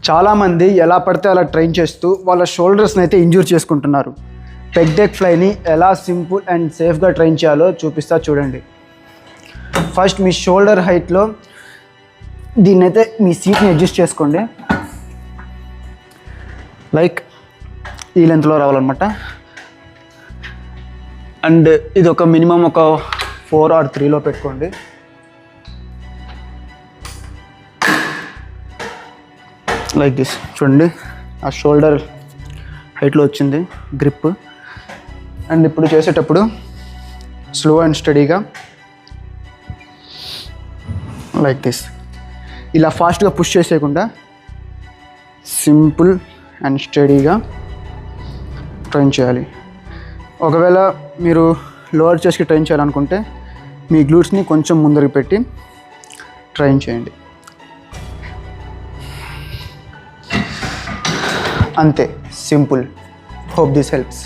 చాలామంది ఎలా పడితే అలా ట్రైన్ చేస్తూ వాళ్ళ షోల్డర్స్ని అయితే ఇంజూర్ చేసుకుంటున్నారు. పెగ్ డెక్ ఫ్లైని ఎలా సింపుల్ అండ్ సేఫ్గా ట్రైన్ చేయాలో చూపిస్తా చూడండి. ఫస్ట్ మీ షోల్డర్ హైట్లో దీన్నైతే మీ సీట్ని అడ్జస్ట్ చేసుకోండి. లైక్ ఈ లెంత్లో రావాలన్నమాట. అండ్ ఇది ఒక మినిమం ఒక 4 or 3లో పెట్టుకోండి. లైక్ దిస్ చూడండి, ఆ షోల్డర్ హైట్లో వచ్చింది గ్రిప్. అండ్ ఇప్పుడు చేసేటప్పుడు స్లో అండ్ స్టడీగా లైక్ దిస్, ఇలా ఫాస్ట్గా పుష్ చేసేయకుండా సింపుల్ అండ్ స్టడీగా ట్రైన్ చేయాలి. ఒకవేళ మీరు లోవర్ చెస్ట్కి ట్రైన్ చేయాలనుకుంటే మీ గ్లూట్స్ని కొంచెం ముందరికి పెట్టి ట్రైన్ చేయండి. అంతే, సింపుల్. Hope this helps.